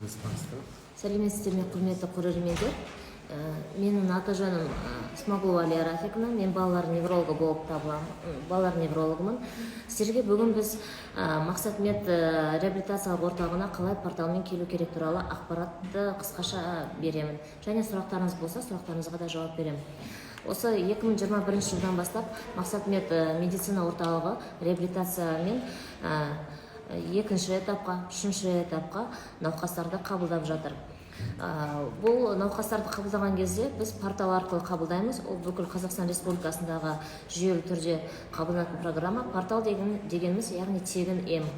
Сәлеметсіздер ме, құрметті көрермендер. Менің аты жөнім Смағұлова Алия Рафиковна. Мен балалар неврологы болып табыламын. Балалар неврологымын. Сіздерге бүгін біз Мақсат Мед реабилитациялық орталығына қалай порталмен келу керек туралы ақпаратты қысқаша беремін. Және сұрақтарыңыз болса, сұрақтарыңызға да жауап беремін. Осы 2021 жылдан бастап Мақсат Мед медицина орталығы реабилитациямен екінші этапқа, үшінші этапқа науқастарды қабылдап жатыр. Бұл науқастарды қабылдаған кезде біз портал арқылы қабылдаймыз. Ол бүкіл Қазақстан Республикасындағы жүйелі түрде қабылданатын программа. Портал дегеніміз, яғни тегін ем.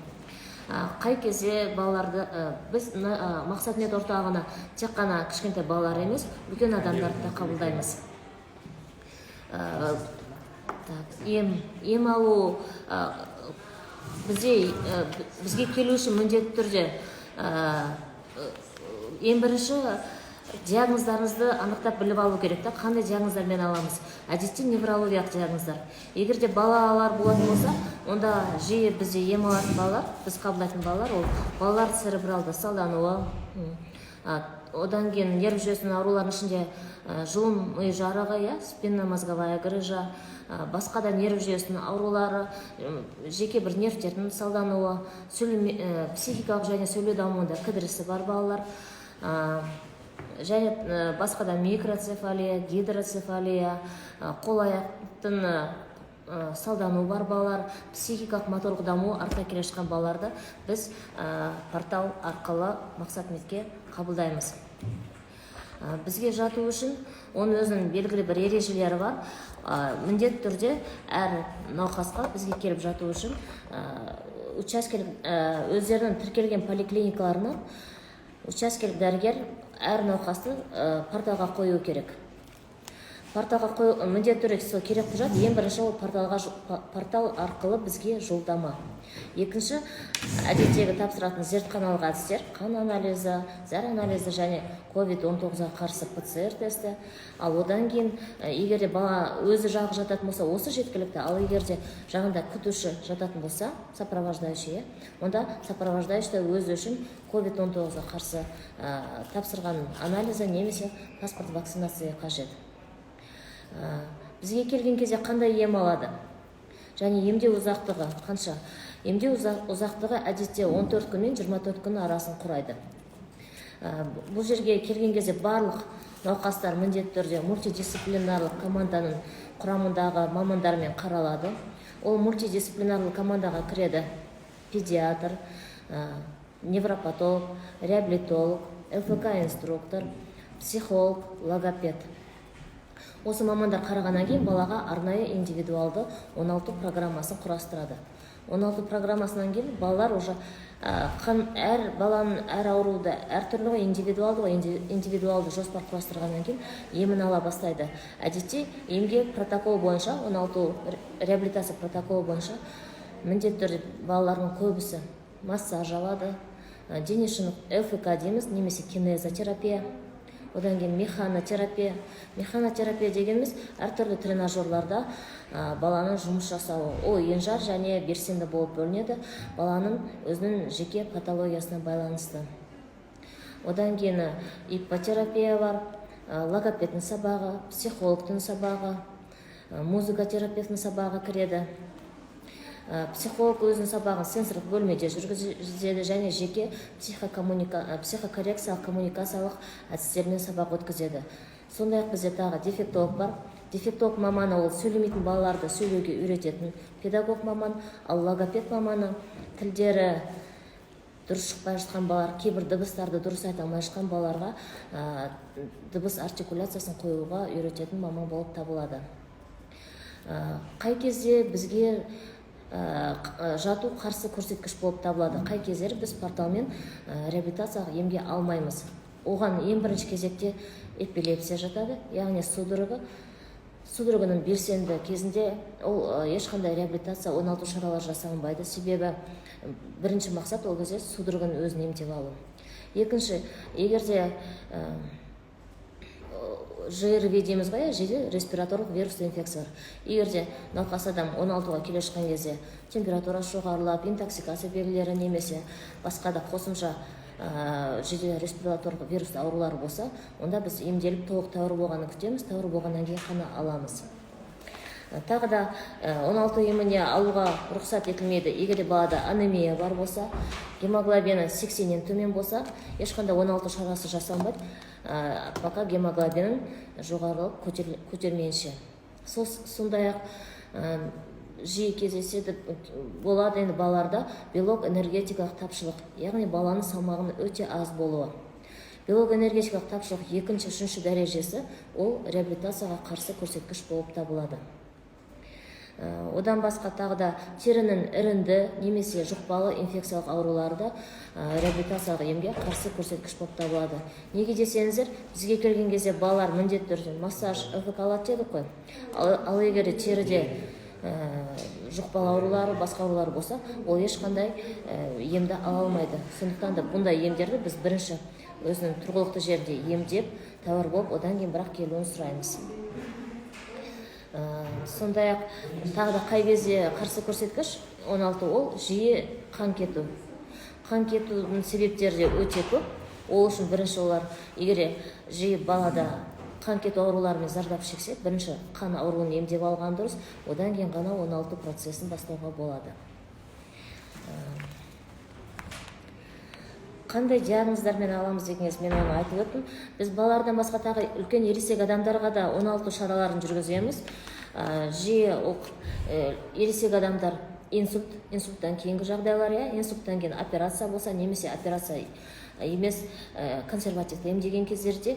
Қай кезде балаларды біз Мақсат Мед орталығына тек қана кішкентай балалар емес, үлкен адамдарды да қабылдаймыз. Ем алу бізге келу үшін міндетті түрде ең бірінші диагноздарыңызды анықтап біліп алу керек. Қандай диагноздармен аламыз? Әдетте неврологиялық диагноздар. Егер де балалар болатын болса, онда жиі бізде ем алатын балалар, біз қабылдайтын балалар, ол балалар церебралды салдануы, одан кейін нерв жүйесінің ауруларының ішінде жұлын ми жарығы, спинномозговая грыжа, басқа да нерв жүйесінің аурулары, жеке бір нервтердің салдануы, психикалық және сөйлеу дамуында кідірісі бар балалар, және басқа да микроцефалия, гидроцефалия, қол аяқтың салдану бар балалар, психикалық моторлық дамуы артта келе жатқан балаларды біз портал арқылы Мақсат Медке қабылдаймыз. Бізге жату үшін оның өзінің белгілі бір ережелері бар. Міндетті түрде әр науқасқа бізге келіп жату үшін учаскелік өздерінің тіркелген поликлиникаларына учаскелік дәрігер әр науқасты порталға қою керек. Порталға қою міндетті түрде керек құжат. Ең бірінші ол портал арқылы бізге жолдама. Екінші, әдеттегі тапсыратын зертханалық әдістер, қан анализі, зәр анализі және COVID-19-ға қарсы ПЦР тесті. Ал одан кейін, егер де бала өзі жағы жататын болса, осы жеткілікті. Ал егер де жағында күтуші жататын болса, сопровождающий, онда сопровождающий өз үшін COVID-19-ға қарсы тапсырған анализі немесе паспорт вакцинация қажет. Бізге келген кезде қандай ем алады? Және емдеу ұзақтығы қанша? Емдеу ұзақтығы әдетте 14 күн мен 24 күн арасын құрайды. Бұл жерге келген кезде барлық науқастар міндетті түрде мультидисциплинарлық команданың құрамындағы мамандармен қаралады. Ол мультидисциплинарлық командаға кіреді педиатр, невропатолог, реабилитолог, ЛФК-инструктор, психолог, логопед. Осы мамандар қарағаннан кейін балаға арнайы индивидуалды 16 программасын құрастырады. 16 программасынан кейін балалар уже әр баланың әр ауруды әртүрлі индивидуалды жоспар құрастырғаннан кейін емін ала бастайды. Әдетте емге протокол бойынша, 16 реабилитация протоколы бойынша міндетті түрде балалардың көбісі массаж алады, дене шынықтыру ЛФК дейміз, немесе кинезотерапия. Одан кейін механотерапия. Механотерапия дегеніміз әртүрлі тренажерларда баланың жұмыс жасауы. Ол енжар және белсенді болып бөлінеді, баланың өзінің жеке патологиясына байланысты. Одан кейін иппотерапия бар, логопедтің сабағы, психологтың сабағы, музыкотерапевтің сабағы кіреді. Психолог өзінің сабағын сенсорлық бөлмеде жүргізеді және жеке психокоррекциялық коммуникациялық әдістермен сабақ өткізеді. Сондай-ақ бізде тағы дефектолог бар. Дефектолог маманы ол сөйлемейтін балаларды сөйлеуге үйрететін педагог маман, ал логопед маманы тілдері дұрыс шықпай жатқан балалар, кейбір дыбыстарды дұрыс айта алмай жатқан балаларға дыбыс артикуляциясын қоюға үйрететін маман болып табылады. Қай кезде бізге жату қарсы көрсеткіш болып табылады? Қай кездері біз порталмен реабилитациялық емге алмаймыз? Оған ең бірінші кезекте эпилепсия жатады, яғни судорогының белсенді кезінде ол ешқандай реабилитация ойналту шаралар жасалынбайды. Себебі бірінші мақсат ол кезде судорогының өзін емдеп алу. Екінші, егер де ЖРВ дейміз ғой, жедел респираторлық вирусты инфекциялар. Егер де науқас адам 16-ға келе шыққан кезде температурасы жоғарылап, интоксикация белгілері немесе басқа да қосымша жедел респираторлық вирус аурулары болса, онда біз емделіп толық тәуір болғанын күтеміз, тәуір болғаннан кейін қана аламыз. Тағы да 16 еміне алуға рұқсат етілмейді. Егер балада анемия бар болса, гемоглобині 80-нен төмен болса, ешқандай 16 шарасы жасалмайды, пока гемоглобинін жоғарылық көтермейінше. Сондай-ақ жиі кездеседі болады енді балаларда белок энергетикалық тапшылық, яғни баланың салмағының өте аз болуы. Белок энергетикалық тапшылық 2-3 дәрежесі ол реабилитацияға қарсы көрсеткіш болып табылады. Одан басқа тағы да терінің ірінді немесе жұқпалы инфекциялық ауруларда реабилитациялық емге қарсы көрсеткіш болып табылады. Неге десеңіздер, бізге келген кезде балалар міндетті түрде массаж, ЛФК алады дедік қой. Ал егер теріде жұқпалы аурулары, басқа аурулар болса, ол ешқандай емді ала алмайды. Сондықтан да бұндай емдерді біз бірінші өзінің тұрғылықты жерде емдеп, тәуір болып, одан кейін бірақ келуін сұраймыз. Сондай-ақ тағы да қай кезде қарсы көрсеткіш 16 ол жиі қан кету. Қан кетудің себептері де өте көп. Ол үшін бірінші олар егер жиі балада қан кету ауруларымен зардап шексе, бірінші қан ауруын емдеп алған дұрыс, одан кейін ғана 16 процесін бастауға болады. Қандай диагноздармен аламыз дегеніңіз мен оны айтып өттім. Біз балалардан басқа тағы үлкен ересек адамдарға да 16 шараларын жүргіземіз. Жиі ересек адамдар инсульттан кейінгі жағдайлар, инсульттан кейін операция болса, немесе операция емес консервативті емдеген кездерде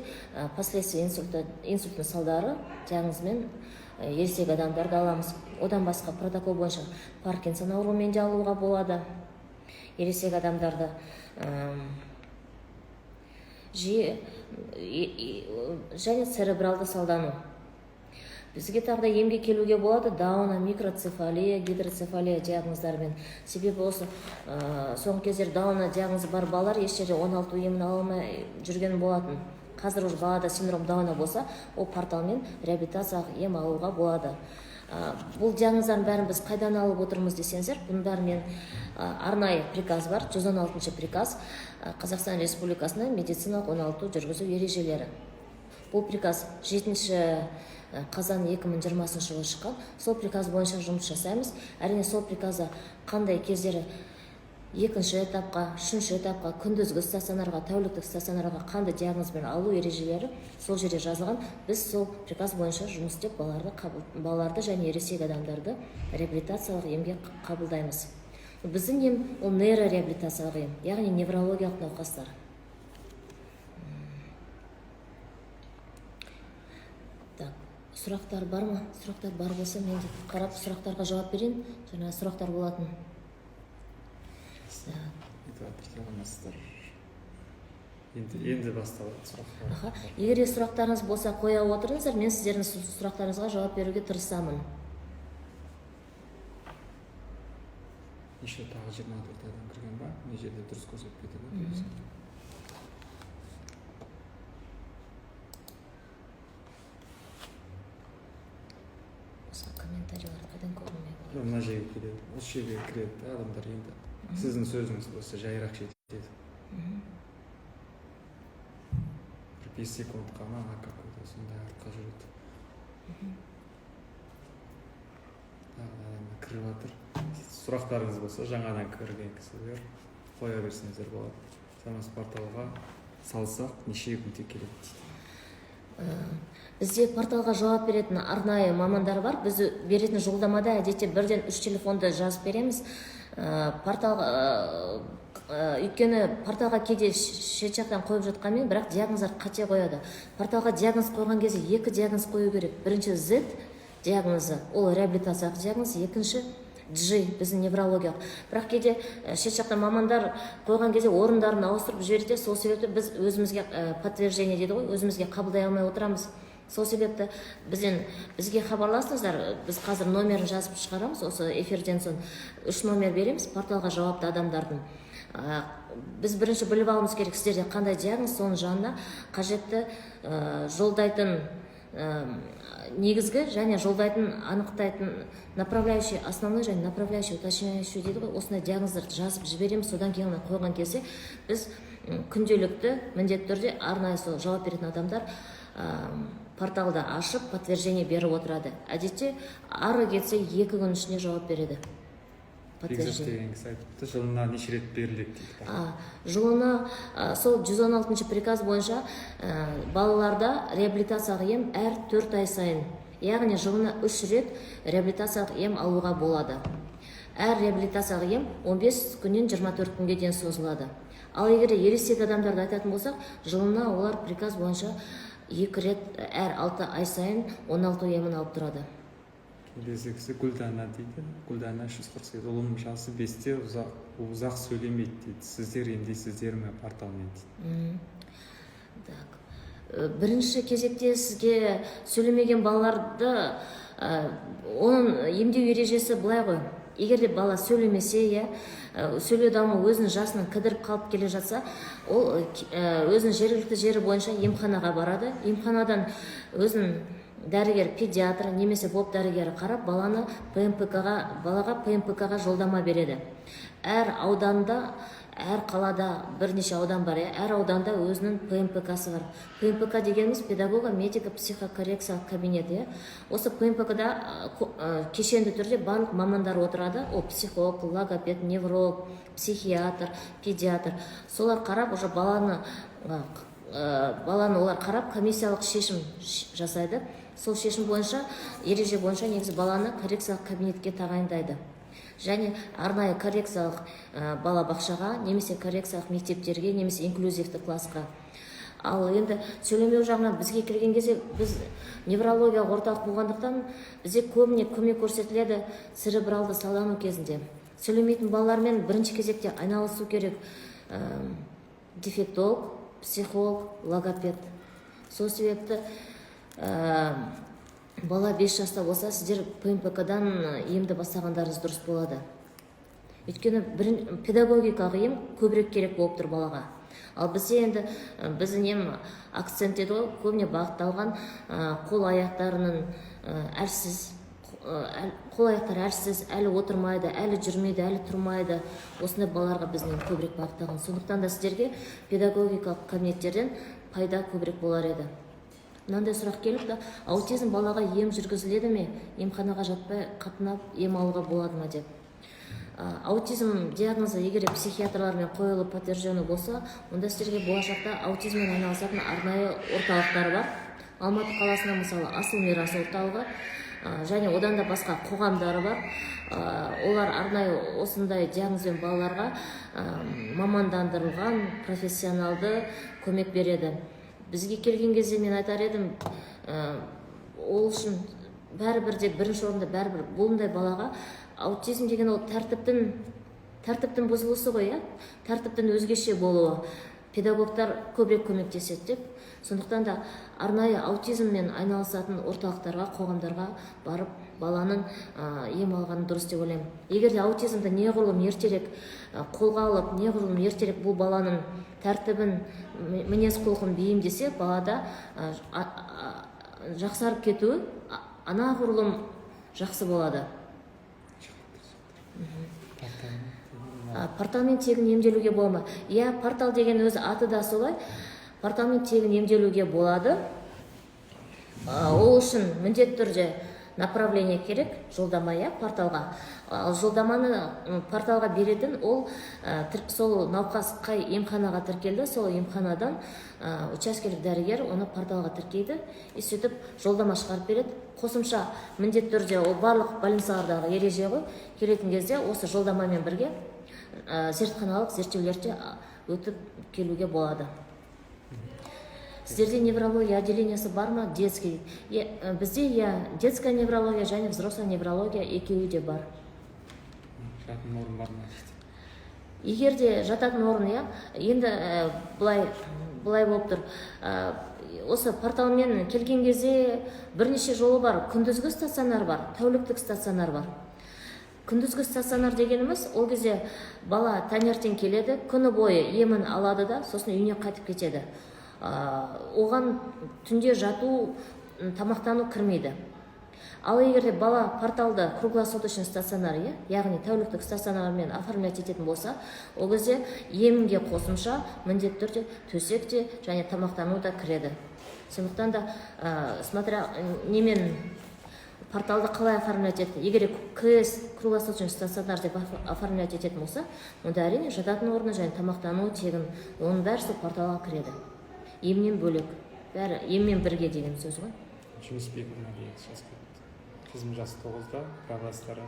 последствия инсульттың салдары диагнозымен ересек адамдарды аламыз. Одан басқа протокол бойынша Паркинсон ауруымен де алуға болады. Ересек адамдарды жиі және церебралды салдану. Бізге тағы да емге келуге болады дауна, микроцефалия, гидроцефалия диагноздарымен. Себебі осы соңғы кездер дауна диагнозы бар балалар еш жерде 16 емін ала алмай жүрген болатын. Қазір уже балада синдром дауна болса, ол порталмен реабилитациялық ем алуға болады. Бұл диагноздардың бәрін біз қайдан алып отырмыз десеңіздер, бұның бәрімен арнайы приказ бар, 116 приказ, Қазақстан Республикасының медициналық 16 жүргізу ережелері. Бұл приказ 7 қазан 2020 жылы шыққан. Сол приказ бойынша жұмыс жасаймыз. Әрине сол приказда қандай кездері екінші этапқа, үшінші этапқа, күндізгі стационарға, тәуліктік стационарға қандай диагнозбен алу ережелері сол жерде жазылған. Біз сол приказ бойынша жұмыс істеп балаларды және ересек адамдарды реабилитациялық емге қабылдаймыз. Біздің ем ол нейрореабилитациялық ем, яғни неврологиялық науқастар. Сұрақтар бар ма? Сұрақтар бар болса, мен қарап сұрақтарға жауап берейін. Жаңа сұрақтар болатын. Енді басталады сұрақтар. Егер сұрақтарыңыз болса, қоя отырыңыздар, мен сіздердің сұрақтарыңызға жауап беруге тырысамын. Еще тағы 24 адам кірген ба? Не жерде дұрыс көрсетіп кетеді. Комментарийлер қайдан көрінмей? Мына жерге келеді. Осы жерге кіреді адамдар енді. Сіздің сөзіңіз болса жайырақ жетеді. 5 секунд қана какой-то сондай артқа жүреді. Кіріп жатыр. Сұрақтарыңыз болса, жаңадан кірген кісілер қоя берсеңіздер болады. Самас порталға салсақ, неше күнде келеді. Бізде порталға жауап беретін арнайы мамандар бар. Біз беретін жолдамада әдетте 1-3 телефонды жазып береміз. Өйткені порталға кейде шет жақтан қойып жатқанмен, бірақ диагноздар қате қояды. Порталға диагноз қойған кезде 2 диагноз қою керек. Бірінші Z диагнозы, ол реабилитациялық диагноз, екінші G, біздің неврологиялық. Бірақ кейде шет жақтан мамандар қойған кезде орындарын ауыстырып жібереді. Сол себепті біз өзімізге подтверждение дейді ғой, өзімізге қабылдай алмай отырамыз. Сол себепті бізге хабарласыңыздар, біз қазір номерін жазып шығарамыз, осы эфирден соң 3 номер береміз порталға жауапты адамдардың. Біз бірінші біліп алуымыз керек, сіздерде қандай диагноз, соның жанына қажетті жолдайтын негізгі және жолдайтын, анықтайтын направляющий, основной және направляющий, уточняющий дейді ғой, осындай диагноздарды жазып жібереміз. Содан кейін қойған кезде біз күнделікті міндетті түрде арнайы сол жауап беретін адамдар порталды ашып подтверждение беріп отырады. Әдетте ары кетсе 2 күн ішінде жауап береді. Бекзат деген кісі айтыпты, жылына неше рет беріледі дейді. Жылына сол 116 приказ бойынша балаларда реабилитациялық ем әр 4 ай сайын, яғни жылына 3 рет реабилитациялық ем алуға болады. Әр реабилитациялық ем 15 күннен 24 күнге дейін созылады. Ал егер ересек адамдарды айтатын болсақ, жылына олар приказ бойынша 2 рет әр 6 ай сайын 16 емін алып тұрады. Келесі кісі Гүлдана дейді. Гүлдана 148. Ұлым жасы 5-те ұзақ сөйлемейді дейді. Сіздер емдейсіздер ме порталмен дейді. Бірінші кезекте сізге сөйлемеген балаларды оның емдеу ережесі былай ғой. Егер де бала сөйлемесе, сөйлеу даму өзінің жасынан кідіріп қалып келе жатса, ол өзінің жергілікті жері бойынша емханаға барады. Емханадан өзінің дәрігер, педиатр немесе воп дәрігері қарап, балаға ПМПК-ға жолдама береді. Әр ауданда, әр қалада бірнеше аудан бар, әр ауданда өзінің ПМПК-сы бар. ПМПК дегеніміз педагога медика психокоррекциялық кабинет. Осы ПМПК-да кешенді түрде барлық мамандар отырады. Ол психолог, логопед, невролог, психиатр, педиатр. Солар қарап, уже баланы олар қарап, комиссиялық шешім жасайды. Сол шешім бойынша, ереже бойынша негізі баланы коррекциялық кабинетке тағайындайды. Және арнайы коррекциялық балабақшаға, немесе коррекциялық мектептерге, немесе инклюзивті классқа. Ал енді сөйлемеу жағынан бізге келген кезде, біз неврология орталық болғандықтан бізде көбіне көмек көрсетіледі церебралды салдану кезінде. Сөйлемейтін балалармен бірінші кезекте айналысу керек дефектолог, психолог, логопед. Сол себепті бала 5 жаста болса, сіздер ПМПК-дан емді бастағандарыңыз дұрыс болады. Өйткені педагогикалық ем көбірек керек болып тұр балаға. Ал бізде енді біздің ем акцент еді, көбіне бағытталған қол-аяқтарының әлсіз, қол-аяқтар әлсіз, әлі отырмайды, әлі жүрмейді, әлі тұрмайды. Осындай балаларға біздің көбірек бағытталған. Сондықтан да сіздерге педагогикалық кабинеттерден пайда көбірек болар еді. Мынандай сұрақ келіпті, аутизм балаға ем жүргізіледі ме? Емханаға жатпай қатынап ем алуға болады ма деп. Аутизм диагнозы егер психиатрлармен қойылып подтверждену болса, онда сіздерге болашақта аутизммен айналысатын арнайы орталықтары бар. Алматы қаласында мысалы Асыл Мирас орталығы, және одан да басқа қоғамдары бар. Олар арнайы осындай диагнозбен балаларға мамандандырылған профессионалды көмек береді. Бізге келген кезде мен айтар едім, ол үшін бәрібірде бірінші орында бәрібір бұлындай балаға аутизм деген ол тәртіптің бұзылысы ғой, тәртіптің өзгеше болуы. Педагогтар көбірек көмектеседі деп. Сондықтан да арнайы аутизммен айналысатын орталықтарға, қоғамдарға барып баланың ем алғаны дұрыс деп ойлаймын. Егер де аутизмді неғұрлым ертерек қолға алып, неғұрлым ертерек бұл баланың тәртібін, мінез құлқын бейімдесе, балада жақсарып кетуі анағұрлым жақсы болады. Порталмен тегін емделуге бола ма? Портал деген өзі аты да солай. Порталмен тегін емделуге болады. Ол үшін міндетті түрде направление керек, жолдама порталға. Жолдаманы порталға беретін ол сол науқас қай емханаға тіркелді, сол емханадан учаскелік дәрігер оны порталға тіркейді, сөйтіп жолдама шығарып береді. Қосымша міндетті түрде ол барлық больницалардағы ереже ғой, келетін кезде осы жолдамамен бірге зертханалық зерттеулерде өтіп келуге болады. Сіздерде неврология отделениесі бар ма? Детский. Бізде детская неврология және взрослая неврология екеуі де бар. Жататын орын бар ма? Егер де жататын орын, енді былай болып тұр. Осы порталмен келген кезде бірнеше жолы бар. Күндізгі стационар бар, тәуліктік стационар бар. Күндізгі стационар дегеніміз, ол кезде бала таңертең келеді, күні бойы емін алады да, сосын үйіне қайтып кетеді. Оған түнде жату, тамақтану кірмейді. Ал егерде бала порталда круглосуточный стационар, яғни тәуліктік стационармен оформлять ететін болса, ол кезде емге қосымша міндетті түрде төсек те және тамақтану да кіреді. Сондықтан да смотря немен порталды қалай оформлять етті. Егер КС круглосуточный стационар деп оформлять ететін болса, онда әрине жататын орны және тамақтану тегін, оның бәрі сол порталға кіреді. Емнен бөлек, бәрі еммен бірге деген сөз ғой. Жүнісбек қызым жасы 9-да, правастары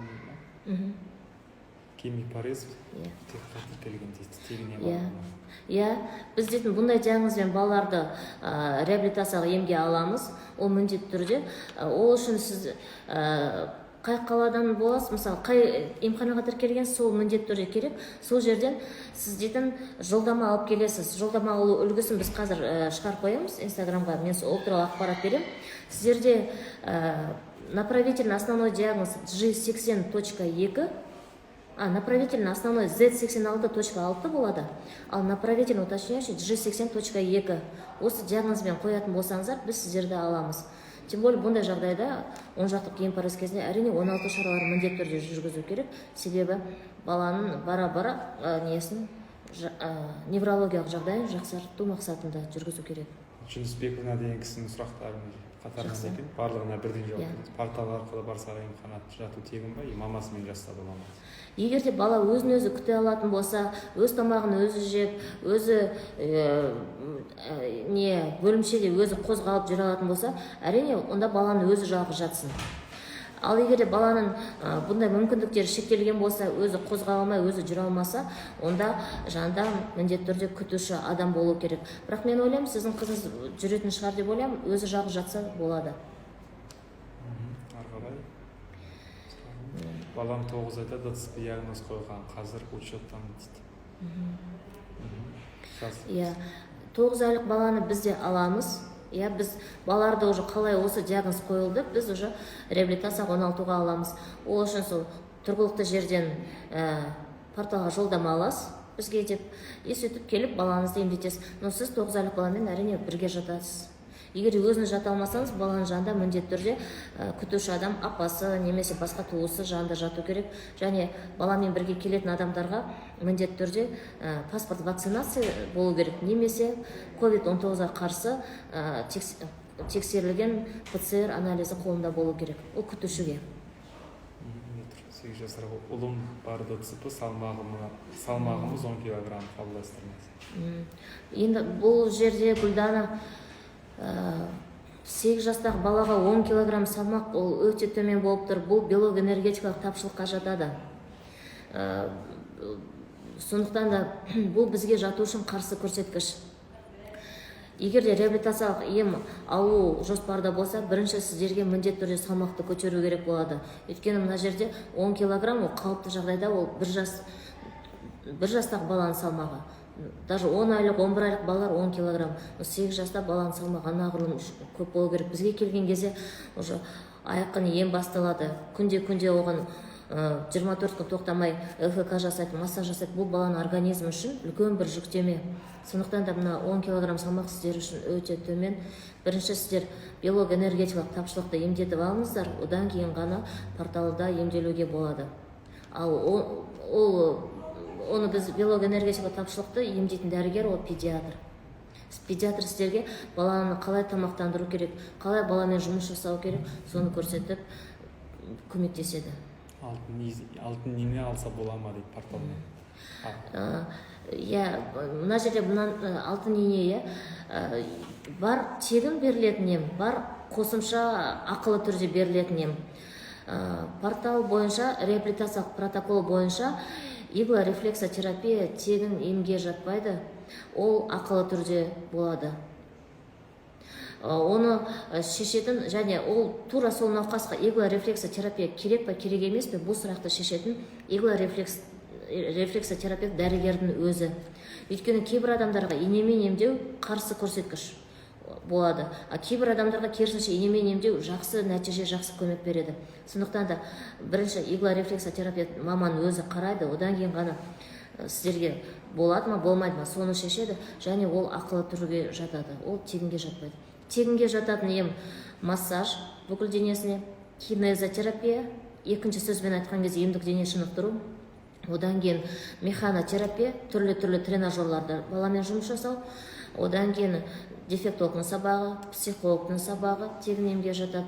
Кеми Парез келген дейді. Біз дейтін бұндай диагнозбен балаларды реабилитациялық емге аламыз. Ол міндетті түрде. Ол үшін сіз қай қаладан боласыз, мысалы қай емханаға тіркелген, сол міндетті түрде керек. Сол жерден сіз дейтін жолдама алып келесіз. Жолдама алу үлгісін біз қазір шығарып қоямыз Инстаграмға. Мен ол туралы ақпарат беремін. Сіздерде направительный основной диагноз G80.2, направительный основной Z86.6 болады, ал направительный уточняющий G80.2. Осы диагнозбен қоятын болсаңыздар, біз сіздерді аламыз. Тем более бұндай жағдайда 10 жақтық кемпарыз кезінде әрине 16 шаралар міндетті түрде жүргізу керек. Себебі баланың бара-бара неврологиялық жағдайын жақсарту мақсатында жүргізу керек. Жүнісбековна деген кісінің сұрақтарын қатарынан екен, барлығына бірден жауап береді. Портал арқылы барса емхана жату тегін ба, мамасымен жаста бола ма? Егерде бала өзін өзі күте алатын болса, өз тамағын өзі жеп, өзі бөлімшеде өзі қозғалып жүре алатын болса, әрине онда баланы өзі жалғыз жатсын. Ал егерде баланың бұндай мүмкіндіктері шектелген болса, өзі қозғала алмай, өзі жүре алмаса, онда жанында міндетті түрде күтуші адам болу керек. Бірақ мен ойлаймын, сіздің қызыңыз жүретін шығар деп ойлаймын, өзі жалғыз жатса болады. Арғалай. Балам 9 айда ДЦП диагноз қойған, қазір учеттан дейді. 9 айлық баланы біз де аламыз. Біз балаларды уже қалай осы диагноз қойылды, біз уже реабилитацияға 16-ға аламыз. Ол үшін сол тұрғылықты жерден порталға жолдама аласыз, бізге деп, сөйтіп келіп балаңызды емдетесіз. Но сіз 9 айлық баламен әрине бірге жатасыз. Егер өзіңіз жата алмасаңыз, баланың жанында міндетті түрде күтуші адам, апасы, немесе басқа туысы жанында жату керек. Және баламен бірге келетін адамдарға міндетті түрде паспорт вакцинация болу керек. Немесе COVID-19-ға қарсы тексерілген ПЦР анализі қолында болу керек. Ол күтушіге. 8 жасар ұлым бар ДЦП, салмағымыз 10 килограмм қабылдастырмыз. Енді бұл жерде Гүлдана 8 жастағы балаға 10 килограмм салмақ ол өте төмен болып тұр. Бұл биолог энергетикалық тапшылыққа жатады. Сондықтан да бұл бізге жату үшін қарсы көрсеткіш. Егер де реабилитациялық ем алу жоспарда болса, бірінші сіздерге міндетті түрде салмақты көтеру керек болады. Өйткені мына жерде 10 килограмм ол қалыпты жағдайда, ол бір жастағы баланың салмағы. Даже 10 айлық, 11 айлық балалар 10 килограмм. 8 жаста баланың салмағы анағұрлым көп болу керек. Бізге келген кезде уже аяқын ем басталады. Күнде оған 24 күн тоқтамай ЛФК жасайды, массаж жасайды. Бұл баланың организмі үшін үлкен бір жүктеме. Сондықтан да мына 10 килограмм салмақ сіздер үшін өте төмен. Бірінші сіздер биолог энергетикалық тапшылықты емдетіп алыңыздар, одан кейін ғана порталда емделуге болады. Ал оны біз биолог энергетикалық тапшылықты емдейтін дәрігер, ол педиатр. Педиатр сіздерге баланы қалай тамақтандыру керек, қалай баламен жұмыс жасау керек, соны көрсетіп көмектеседі. Алтын неме алса бола ма дейді порталмен? Мына жерде алтын ине бар, тегін берілетін ем, бар қосымша ақылы түрде берілетін ем. Портал бойынша, реабилитациялық протокол бойынша иглорефлексотерапия тегін емге жатпайды, ол ақылы түрде болады. Оны шешетін, және ол тура сол науқасқа иглорефлексотерапия керек па, керек емес пе, бұл сұрақты шешетін иглорефлексотерапевт дәрігердің өзі. Өйткені кейбір адамдарға инемен емдеу қарсы көрсеткіш болады. Кейбір адамдарға керісінше инемен емдеу жақсы нәтиже, жақсы көмек береді. Сондықтан да бірінші иглорефлексотерапевт маман өзі қарайды, одан кейін ғана сіздерге болады ма, болмайды ма, соны шешеді, және ол ақылы түрге жатады, ол тегінге жатпайды. Тегінге жататын ем массаж бүкіл денесіне, кинезотерапия, екінші сөзбен айтқан кезде емдік дене шынықтыру, одан кейін механотерапия, түрлі тренажерларды баламен жұмыс жасау, одан кейін дефектологтың сабағы, психологтың сабағы тегін емге жатады,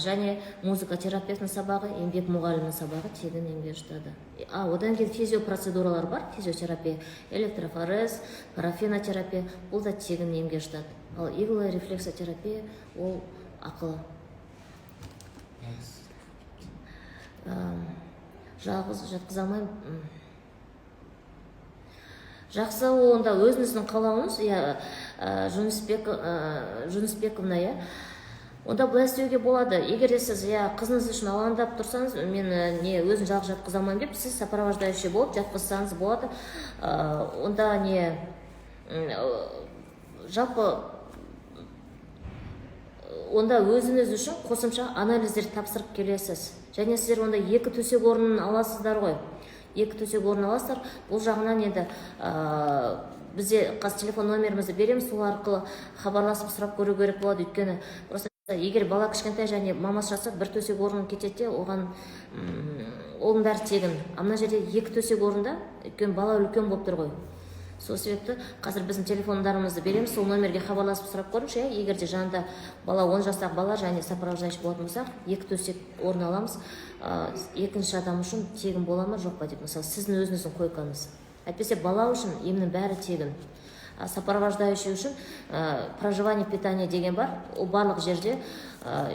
және музыка терапевтінің сабағы, еңбек мұғалімінің сабағы тегін емге жатады. Одан кейін физиопроцедуралар бар, физиотерапия, электрофорез, парафинотерапия, бұл да тегін емге жатады. Ал иглорефлексотерапия ол ақылы. Жалғыз жатқыза алмаймын. Жақсы, онда өзіңіздің қалауыңыз, Жүнісбековна, онда былай істеуге болады. Егер де сіз қызыңыз үшін алаңдап тұрсаңыз, мен өзін жалғыз жатқыза алмаймын деп, сіз сопровождающий болып жатқызсаңыз болады. Онда жалпы онда өзіңіз үшін қосымша анализдер тапсырып келесіз. Және сіздер онда 2 төсек орнын аласыздар ғой. 2 төсек орын аласыздар. Бұл жағынан енді бізде қазір телефон номерімізді береміз, сол арқылы хабарласып сұрап көру керек болады. Өйткені просто егер бала кішкентай және мамасы жатса 1 төсек орын кетеді, оған оның бәрі тегін. Ана жерде 2 төсек орында, өйткені бала үлкен болып тұр ғой. Сол себепті қазір біздің телефондарымызды береміз, сол номерге хабарласып сұрап көріңізші. Егер де жанында бала 10 жастағы бала және сопровождающий болатын болсақ, 2 төсек орын аламыз. Екінші адам үшін тегін бола ма жоқ па деп, мысалы сіздің өзіңіздің койкаңыз. Әйтпесе бала үшін емнің бәрі тегін. Сопровождающий үшін проживание, питание деген бар. Ол барлық жерде,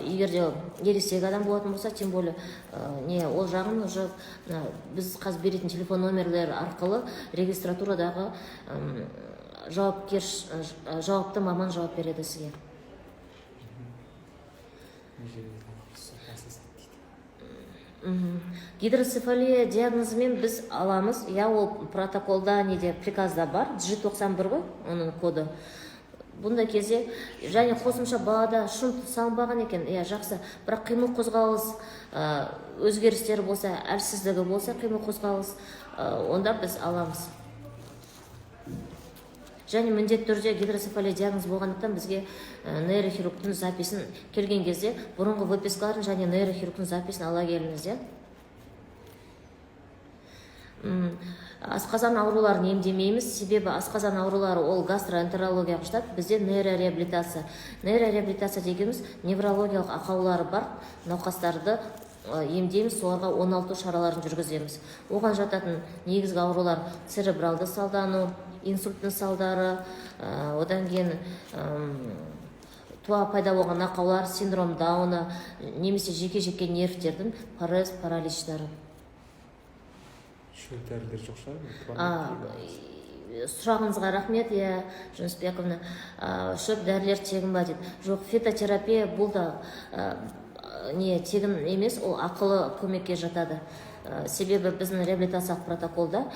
егер де ересек адам болатын болса, тем более ол жағын уже біз қазір беретін телефон номерлер арқылы регистратурадағы жауапты маман жауап береді сізге. Гидроцефалия диагнозымен біз аламыз. Ол протоколда, приказда бар, G91 ғой, оның коды. Бұнда кезде, және қосымша балада шунт салынбаған екен, жақсы, бірақ қимыл қозғалыс өзгерістері болса, әлсіздігі болса, қимыл қозғалыс, онда біз аламыз. Және міндетті түрде гидроцефалия диагноз болғандықтан бізге нейрохирургтың записін келген кезде бұрынғы выпискаларын және нейрохирургтың записін ала келіңіз. Асқазан ауруларын емдемейміз, себебі асқазан аурулары ол гастроэнтерологияға жатады, бізде нейрореабилитация. Нейрореабилитация дегеніміз неврологиялық ақаулары бар науқастарды емдейміз, соларға 16 шараларын жүргіземіз. Оған жататын негізгі аурулар церебралды салдану, инсульттың салдары, одан кейін туа пайда болған ақаулар, синдром Дауна, немесе жеке нервтердің параличтары. Шөп дәрілер жоқ шығар? Сұрағыңызға рахмет, Жүнісбековна. Шөп дәрілер тегін ба дейді. Жоқ, фитотерапия бұл да тегін емес, ол ақылы көмекке жатады. Себебі біздің реабилитациялық протоколда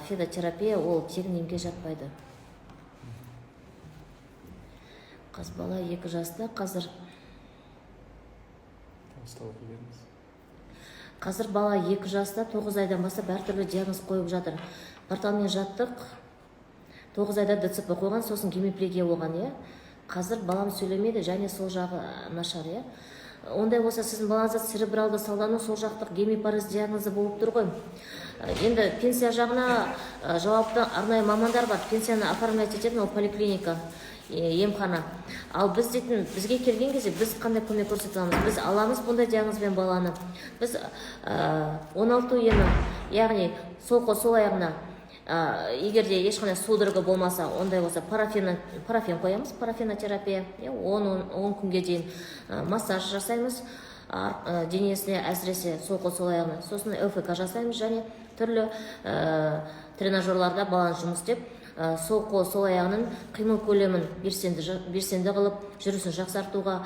фитотерапия ол тегін емге жатпайды. Қыз бала 2 жаста, қазір бала 2 жаста, 9 айдан бастап әртүрлі диагноз қойып жатыр. Порталмен жаттық, 9 айда ДЦП қойған, сосын гемиплегия болған. Қазір балам сөйлемейді, және сол жағы нашар. Ондай болса, сіздің балаңызда церебралды салдану, сол жақтық гемипарез диагнозы болып тұр ғой. Енді пенсия жағына жауапты арнайы мамандар бар. Пенсияны оформлять ететін ол поликлиника, емхана. Ал бізге келген кезде біз қандай көмек көрсете аламыз? Біз аламыз бұндай диагнозбен баланы. Біз 16 емі, яғни сол аяғына, егер де ешқандай судорога болмаса, ондай болса парафин қоямыз, парафинотерапия, 10 күнге дейін массаж жасаймыз, денесіне әсіресе сол аяғына, сосын ЛФК жасаймыз, және түрлі тренажерларда баланы жұмыс істеп, сол аяғының қимыл көлемін белсенді қылып, жүрісін жақсартуға,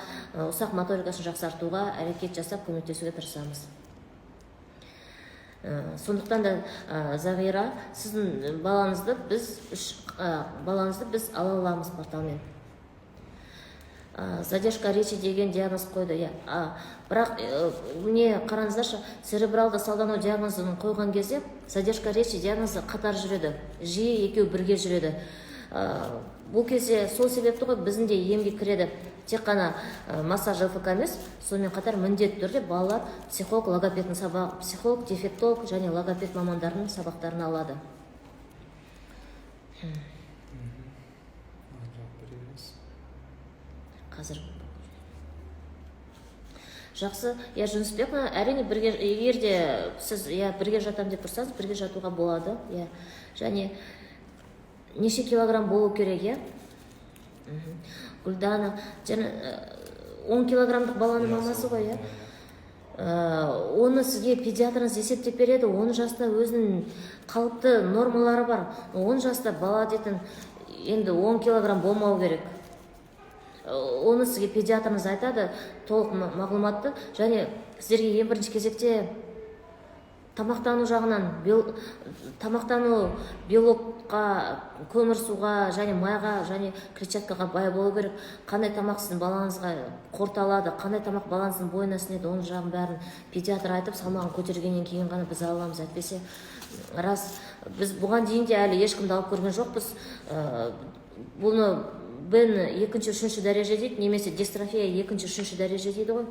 ұсақ моторикасын жақсартуға әрекет жасап көмектесуге тырысамыз. Сондықтан да Зағира, сіздің балаңызды біз ала аламыз порталмен. Задержка речи деген диагноз қойды. Бірақ қараңыздаршы, церебралды салдану диагнозын қойған кезде задержка речи диагнозы қатар жүреді, жиі екеу бірге жүреді. бұл кезде сол себепті ғой біздің де емге кіреді тек қана массаж ЛФК емес, сонымен қатар міндетті түрде балалар психолог, логопедтің сабағы, психолог, дефектолог және логопед мамандарының сабақтарын алады. Қазір жақсы, Жүнісбек, әрине бірге, егер де сіз бірге жатам деп тұрсаңыз, бірге жатуға болады, және неше килограмм болу керек, Гүлдана, 10 килограммдық баланың мамасы ғой, оны сізге педиатрыңыз есептеп береді, 10 жаста өзінің қалыпты нормалары бар, 10 жаста бала дейтін енді 10 килограмм болмау керек. Оны сізге педиатрыңыз айтады, толық мағлұматты, және сіздерге ең бірінші кезекте тамақтану жағынан, тамақтану белокқа, көмірсуға, және майға, және клетчаткаға бай болу керек. Қандай тамақ сіздің балаңызға қорталады, қандай тамақ балаңыздың бойына сіңеді, оның жағын бәрін педиатр айтып, салмағын көтергеннен кейін ғана біз аламыз. Әйтпесе рас, біз бұған дейін де әлі ешкімді алып көрген жоқпыз. Бұны Бен 2-3 дәреже дейді, немесе дистрофия 2-3 дәреже дейді ғой.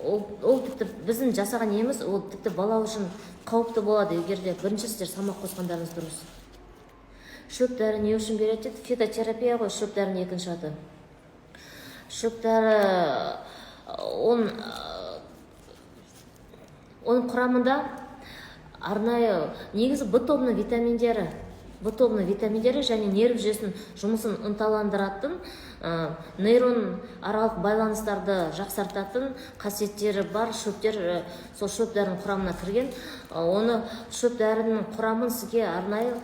Ол тіпті біздің жасаған еміз, ол тіпті бала үшін қауіпті болады, егер де бірінші сіздер салмақ қосқандарыңыз дұрыс. Шөп дәрі не үшін береді дейді? Фитотерапия ғой, шөп дәрінің екінші аты. Шөп дәрі оның құрамында арнайы негізі Б тобының витаминдері және нерв жүйесінің жұмысын ынталандыратын, нейрон аралық байланыстарды жақсартатын қасиеттері бар шөптер, сол шөп дәрінің құрамына кірген. Оны шөп дәрінің құрамын сізге арнайы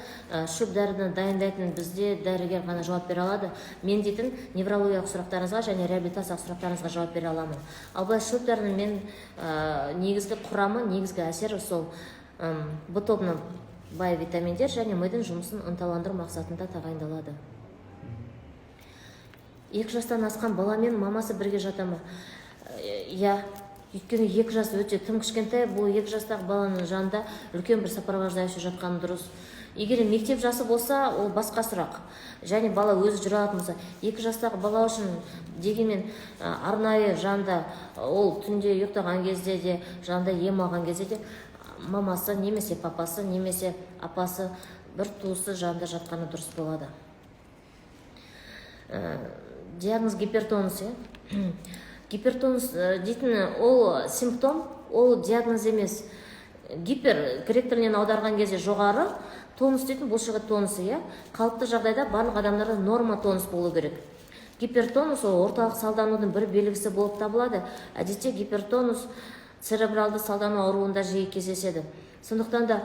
шөп дәріні дайындайтын бізде дәрігер ғана жауап бере алады. Мен дейтін неврологиялық сұрақтарыңызға және реабилитациялық сұрақтарыңызға жауап бере аламын. Ал былай шөп дәрінің мен негізгі құрамы, негізгі әсері сол Б тобының бай витаминдер және мидың жұмысын ынталандыру мақсатында тағайындалады. 2 жастан асқан баламен мамасы бірге жатамы? Өйткені 2 жас өте тым кішкентай, бұл 2 жастағы баланың жанында үлкен бір сопровождающий жатқаны дұрыс. Егер мектеп жасы болса, ол басқа сұрақ. Және бала өзі жүре алатын болса, 2 жастағы бала үшін дегенмен арнайы жанында, ол түнде ұйықтаған кезде де, жанында ем алған кезде де мамасы, немесе папасы, немесе апасы, бір туысы жанында жатқаны дұрыс болады. Диагноз гипертонус. Гипертонус дейтін ол симптом, ол диагноз емес. Гипер, грек тілінен аударған кезде жоғары, тонус дейтін бұлшығы тонусы. Қалыпты жағдайда барлық адамдарда норма тонус болу керек. Гипертонус ол орталық салданудың бір белгісі болып табылады. Әдетте гипертонус церебралды салдану ауруында жиі кездеседі. Сондықтан да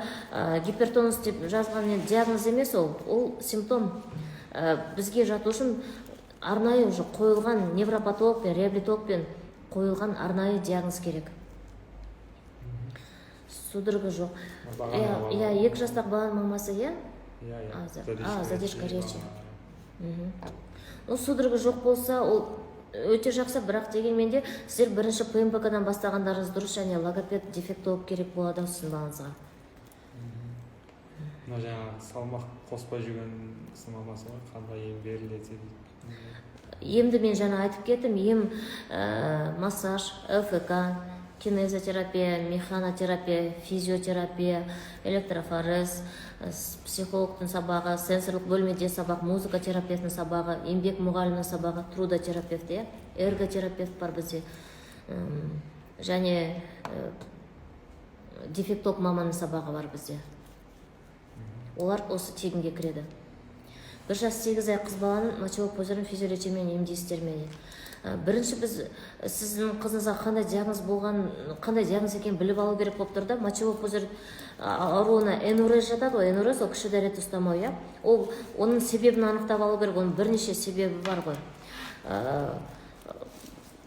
гипертонус деп жазған диагноз емес, ол симптом. Бізге жату үшін арнайы қойылған невропатолог пен реабилитолог пен қойылған арнайы диагноз керек. Судорога жоқ. 2 жастағы баланың мамасы, задержка речи. Судорога жоқ болса, ол өте жақсы, бірақ дегенмен де сіздер бірінші ПМПК-дан бастағандарыңыз дұрыс, және логопед, дефектолог керек болады сіздің балаңызға. Жаңа салмақ қоспай жүрген мамасы ғой, қандай ем беріледі? Емді мен жаңа айтып кеттім, ем массаж, ЛФК, кинезотерапия, механотерапия, физиотерапия, электрофорез, психологтың сабағы, сенсорлық бөлмеде сабақ, музыка терапевтің сабағы, еңбек мұғалімнің сабағы, трудотерапевт, эрготерапевт бар бізде, және дефектолог маманың сабағы бар бізде. Олар осы тегінге кіреді. 1 жас 8 ай қыз баланың мочевой пузырын физиолечимен емдейсіздер ме? Бірінші біз сіздің қызыңызға қандай диагноз болған, қандай диагноз екенін біліп алу керек болып тұр да, мочевой пузырь ауруына энурез жатады ғой, энурез ол кіші дәрет ұстамау, ол оның себебін анықтап алу керек, оның бірнеше себебі бар ғой.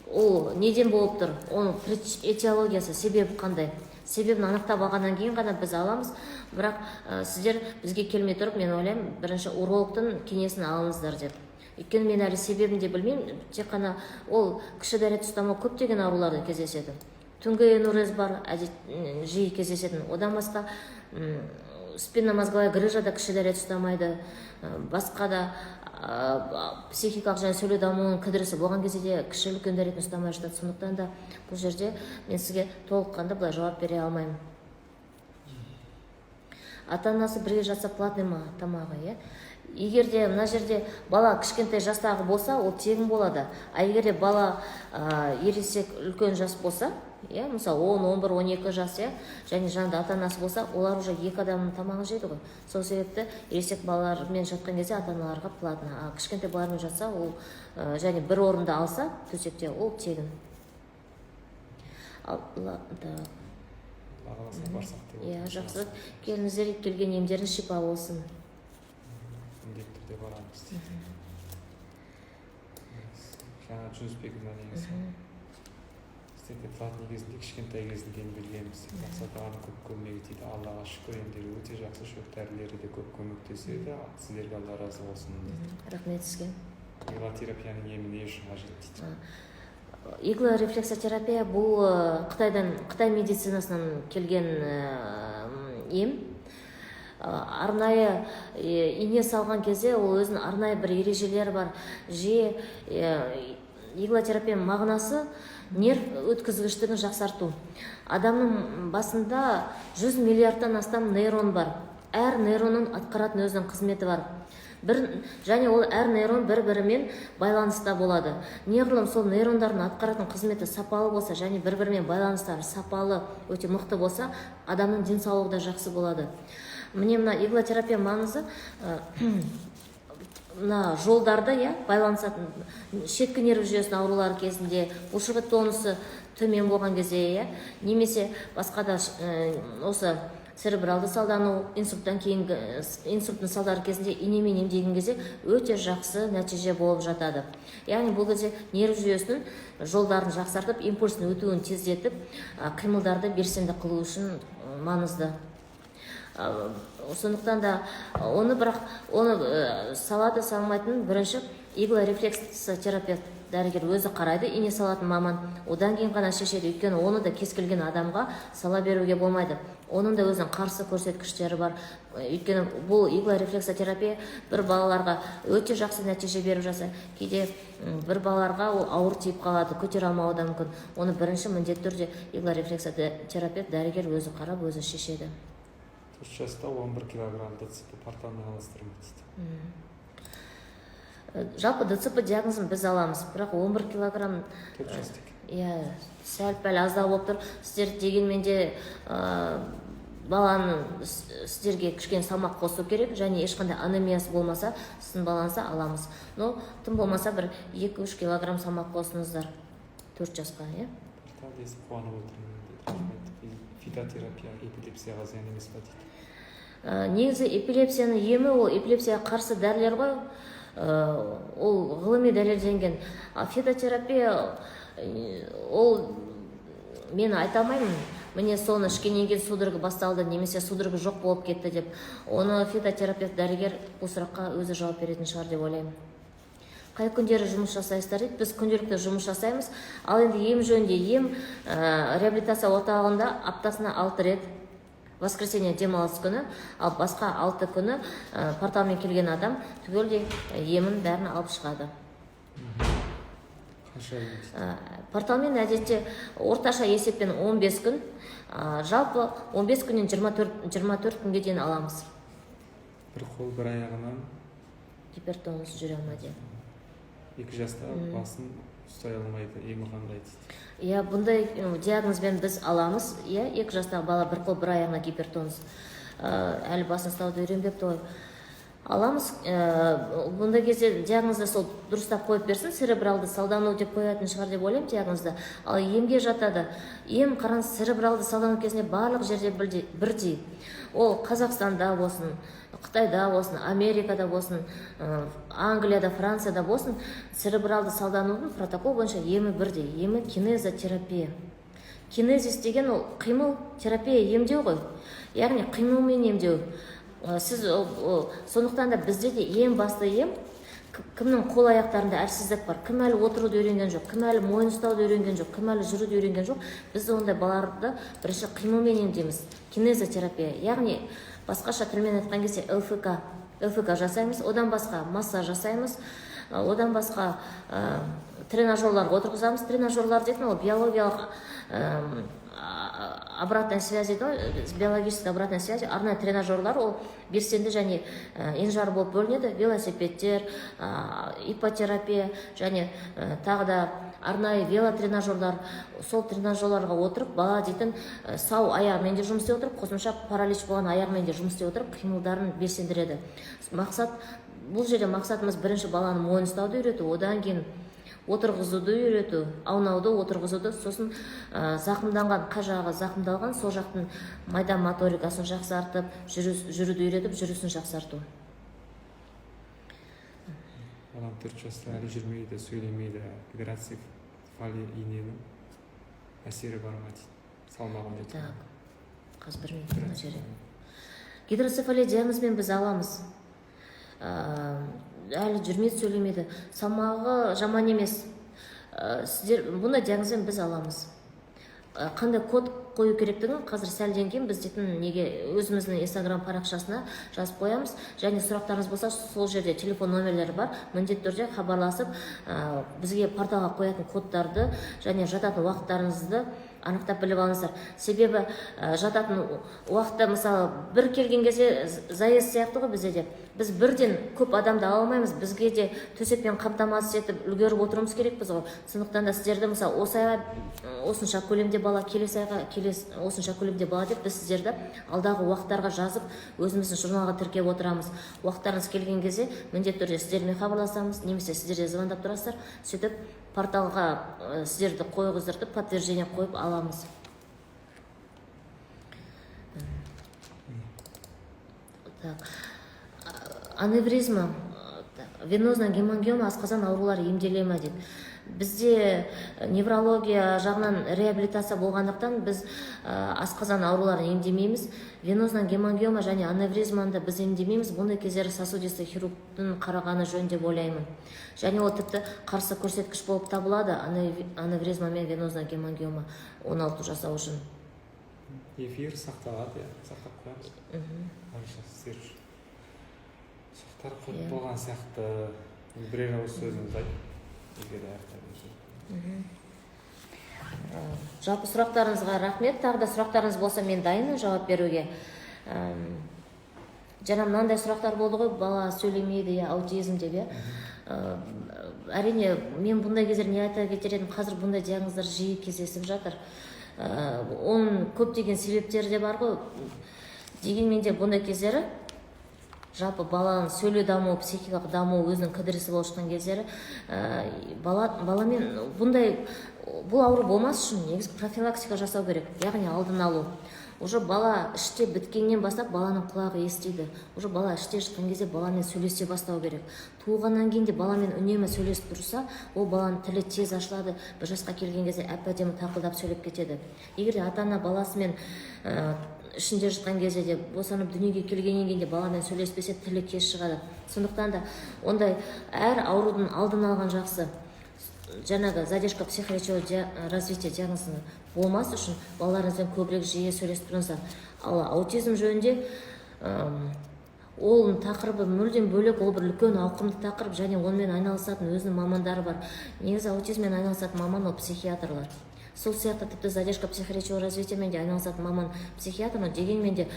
Ол неден болып тұр, оның этиологиясы, себебі қандай? Себебін анықтап алғаннан кейін ғана біз аламыз, бірақ сіздер бізге келмей тұрып, мен ойлаймын, бірінші урологтың кеңесін алыңыздар деп. Өйткені мен әлі себебін де білмеймін, тек қана ол кіші дәрет ұстамау көптеген ауруларда кездеседі. Түнгі энурез бар, жиі кездесетін. Одан басқа спинномозговая грыжада кіші дәрет ұстамайды, басқа да психикалық және сөйлеу дамуының кідірісі болған кезде де кіші үлкендер ретінде ұстамай жатады. Сондықтан да бұл жерде мен сізге толыққанды былай жауап бере алмаймын. Ата анасы бірге жатса платный ма тамағы, иә? Егер де мына жерде бала кішкентай жастағы болса, ол тегін болады. А егер де бала ересек үлкен жас болса, иә, мысалы 10, 11, 12 жас, иә, және жанында ата анасы болса, олар уже екі адамның тамағын жейді ғой. Сол себепті ересек балалармен жатқан кезде ата аналарға платный. А кішкентай балалармен жатса, ол және бір орынды алса, төсекте, ол тегін. Иә, жақсы. Келіңіздер, келген емдерін шипа болсын. Міндетті түрде барамыз. Жаңа жүзбек негізі. Бізде платный кезінде кішкентай кезінде емделгенбіз. Мақсат оған көп көмегі тиді. Аллаға шүкір, емдері өте жақсы, шөп дәрілері де көп көмектеседі. Сіздерге Алла разы болсын. Рахмет сізге. Иглотерапияның емі не үшін қажет дейді? Иглорефлексотерапия бұл Қытай медицинасынан келген ем. Арнайы ине салған кезде ол өзінің арнайы бір ережелері бар. Иглотерапияның мағынасы нерв өткізгіштігін жақсарту. Адамның басында 100 миллиардтан астам нейрон бар. Әр нейронның атқаратын өзінің қызметі бар. Және ол әр нейрон бір-бірімен байланыста болады. Неғұрлым сол нейрондардың атқаратын қызметі сапалы болса, және бір-бірімен байланыстары сапалы, өте мықты болса, адамның денсаулығы да жақсы болады. Міне мына иглотерапия маңызы мына жолдарды, иә, байланысатын шеткі нерв жүйесінің аурулары кезінде, бұлшықет тонусы төмен болған кезде, иә, немесе басқа да осы церебралды салдану, инсульттан кейінгі инсульттың салдары кезінде инемен емдеген кезде өте жақсы нәтиже болып жатады. Яғни бұл кезде нерв жүйесінің жолдарын жақсартып, импульстың өтуін тездетіп, қимылдарды белсенді қылу үшін маңызды. Сондықтан да оны салады салмайтын бірінші иглорефлексотерапевт дәрігер өзі қарайды, ине салатын маман. Одан кейін ғана шешеді, өйткені оны да кез келген адамға сала беруге болмайды. Оның да өзінің қарсы көрсеткіштері бар. Өйткені бұл иглорефлексотерапия бір балаларға өте жақсы нәтиже беріп жатса, кейде бір балаларға ол ауыр тиіп қалады, көтере алмауы да мүмкін. Оны бірінші міндетті түрде иглорефлексотерапевт дәрігер өзі қарап, өзі шешеді. 4 жаста 11 килограмм ДЦП порталмен алыстырмайды. Жалпы ДЦП диагнозын біз аламыз, бірақ 11 килограмм 4 жаста. Сәл-пәл аздау болып тұр. Сіздер дегенмен де баланы сіздерге кішкене салмақ қосу керек, және ешқандай анемиясы болмаса, сіздің балаңызды аламыз. Но тым болмаса бір 2-3 килограмм салмақ қосыңыздар 4 жасқа, иә? Портал десіп қуанып отырмын. Фитотерапия эпилепсияға зиян емес па дейді? Негізі эпилепсияның емі ол эпилепсияға қарсы дәрілер ғой. Ол ғылыми дәлелденген. Фитотерапия ол мен айта алмаймын. Міне соны ішкеннен кейін судорога басталды, немесе судорога жоқ болып кетті деп. Оны фитотерапевт дәрігер бұл сұраққа өзі жауап беретін шығар деп ойлаймын. Қай күндері жұмыс жасайсыздар дейді? Біз күнделікті жұмыс жасаймыз. Ал енді ем жөнінде реабилитация орталығында аптасына 6 рет, воскресенье демалыс күні, ал басқа 6 күні порталмен келген адам түгелдей емін бәрін алып шығады. Порталмен әдетте орташа есеппен 15 күн, жалпы 15 күннен 24 күнге дейін аламыз. Бір қол бір аяғынан гипертонус жүре алмайды. 2 жаста басын ұстай алмайды, емі қандай дейді? Иә, бұндай диагнозбен біз аламыз. Иә, 2 жастағы бала бір қол бір аяғына гипертонус. Әлі басын ұстауды үйренбепті ғой. Аламыз. Бұндай кезде диагнозды сол дұрыстап қойып берсін, церебралды салдану деп қоятын шығар деп ойлаймын диагнозды. Ал емге жатады. Ем қараңыз, церебралды салдану кезінде барлық жерде бірдей. Ол Қазақстанда болсын, Қытайда болсын, Америкада болсын, Англияда, Францияда болсын, церебралды салданудың протокол бойынша емі бірдей. Емі кинезотерапия. Кинезис деген ол қимыл терапия емдеу ғой. Яғни қимылмен емдеу. Сіз сондықтан да бізде де ең басты ем, кімнің қол аяқтарында әлсіздік бар, кім әлі отыруды үйренген жоқ, кім әлі мойын ұстауды үйренген жоқ, кім әлі жүруді үйренген жоқ, біз ондай балаларды бірінші қимылмен емдейміз. Кинезотерапия, яғни басқаша тілмен айтқан кезде ЛФК, ЛФК жасаймыз, одан басқа массаж жасаймыз, одан басқа тренажерларға отырғызамыз. Тренажерлар дейтін ол биологиялық обратная связь дейді ғой, биологическая обратная связь, арнайы тренажерлар, ол белсенді және енжар болып бөлінеді. Велосипедтер, иппотерапия және тағы да арнайы велотренажерлар. Сол тренажерларға отырып, бала дейтін сау аяғымен де жұмыс істей отырып, қосымша паралич болған аяғымен де жұмыс істей отырып, қимылдарын белсендіреді. Бұл жерде мақсатымыз бірінші баланы мойын ұстауды үйрету, одан кейін отырғызуды үйрету, аунауды, отырғызуды, сосын зақымданған, қай жағы зақымдалған, сол жақтың майда моторикасын жақсартып, жүруді үйретіп, жүрісін жақсарту. Балам 4 жаста әлі жүрмейді, сөйлемейді. Гидроцефалия иненің әсері бар ма дейді. Салмағын дейді. Қазір білмеймін мына жерде. Гидроцефалия диагнозымен біз аламыз. Әлі жүрмейді, сөйлемейді. Салмағы жаман емес. Сіздер бұны диагнозбен біз аламыз. Қандай код қою керектігін қазір сәлден кейін біз дейтін неге өзіміздің Instagram парақшасына жазып қоямыз. Және сұрақтарыңыз болса, сол жерде телефон номерлері бар. Міндетті түрде хабарласып, бізге порталға қоятын кодтарды және жататын уақыттарыңызды анықтап біліп алыңыздар. Себебі жататын уақытта, мысалы, бір келген кезде заезд сияқты ғой бізде де. Біз бірден көп адамды ала алмаймыз. Бізге де төсекпен қамтамасыз етіп үлгеріп отыруымыз керекпіз ғой. Сондықтан да сіздерді, мысалы, осы айға осынша көлемде бала, келесі айға осынша көлемде бала деп, біз сіздерді алдағы уақыттарға жазып, өзіміздің журналға тіркеп отырамыз. Уақыттарыңыз келген кезде міндетті түрде сіздермен хабарласамыз, немесе сіздерде звондап тұрасыздар. Сөйтіп порталға сіздерді қойғыздыртып, подтверждение қойып аламыз. Аневризма, венозная гемангиома, асқазан аурулары емделе ме дейді. Бізде неврология жағынан реабилитация болғандықтан біз асқазан ауруларын емдемейміз. Венозная гемангиома және аневризманы біз емдемейміз. Бұндай кездері сосудистый хирургтың қарағаны жөн деп ойлаймын. Және ол тіпті қарсы көрсеткіш болып табылады аневризма мен венозная гемангиома 16 жасау үшін. Эфир сақталады, сақтап қоямыз. Қанша сіздер үшін. Сақтар қойып болған сияқты бірер ауыз сөзіңіз айтып. Жалпы сұрақтарыңызға рахмет. Тағы да сұрақтарыңыз болса, мен дайынмын жауап беруге. Жаңа мынандай сұрақтар болды ғой, бала сөйлемейді, аутизм деп. Әрине, мен бұндай кездер не айта кетер едім, қазір бұндай диагноздар жиі кездесіп жатыр. Оның көптеген себептері де бар ғой. Дегенмен де бұндай кездері жалпы баланың сөйлеу дамуы, психикалық дамуы өзінің кідірісі болып шыққан кездері баламен бұл ауру болмас үшін негізі профилактика жасау керек, яғни алдын алу. Уже бала іште біткеннен бастап баланың құлағы естиді. Уже бала іште шыққан кезде баламен сөйлесе бастау керек. Туылғаннан кейін де баламен үнемі сөйлесіп тұрса, ол баланың тілі тез ашылады. Бір жасқа келген кезде әп-әдемі тақылдап сөйлеп кетеді. Егер ата-ана баласымен ішінде жатқан кезде де босанып дүниеге келгеннен кейін де баламен сөйлеспесе, тілі кеш шығады. Сондықтан да ондай әр аурудың алдын алған жақсы. Жаңағы задержка психоречевого развития диагнозы болмас үшін балаларыңызбен көбірек жиі сөйлесіп тұрыңыздар. Ал аутизм жөнінде ол тақырыбы мүлдем бөлек, ол бір үлкен ауқымды тақырып, және онымен айналысатын өзінің мамандары бар. Негізі аутизммен айналысатын маман ол психиатрлар. Сол сияқты тіпті задержка психоречевого развитиямен де айналысатын маман психиатр, дегенмен де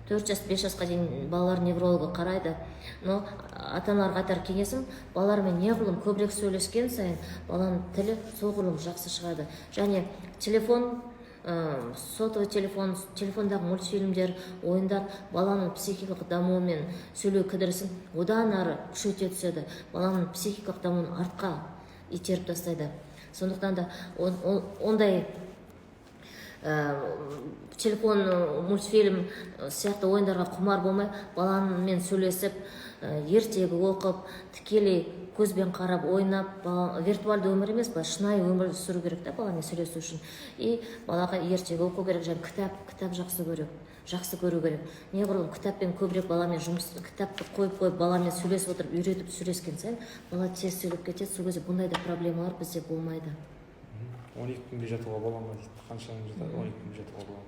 4 жас, 5 жасқа дейін балалар неврологы қарайды. Но ата-аналарға айтар кеңесім, балалармен неғұрлым көбірек сөйлескен сайын баланың тілі соғұрлым жақсы шығады. Және телефон, сотовый телефон, телефондағы мультфильмдер, ойындар баланың психикалық дамуы мен сөйлеу кідірісін одан ары күшейте түседі. Баланың психикалық дамуын артқа итеріп тастайды. Сондықтан да ондай телефон, мультфильм сияқты ойындарға құмар болмай, баламен сөйлесіп, ертегі оқып, тікелей көзбен қарап, ойнап, виртуалды өмір емес, шынайы өмір сүру керек та баламен сөйлесу үшін. И балаға ертегі оқу керек, және кітап жақсы көру керек. Неғұрлым кітаппен көбірек баламен кітапты қойып баламен сөйлесіп отырып, үйретіп сөйлескен сайын, бала тез сөйлеп кетеді. Сол кезде бұндай да проблемалар бізде болмайды. 12 күнде жатуға бола ма дейді. Қанша күн жатады? 12 күнде жатуға бола ма?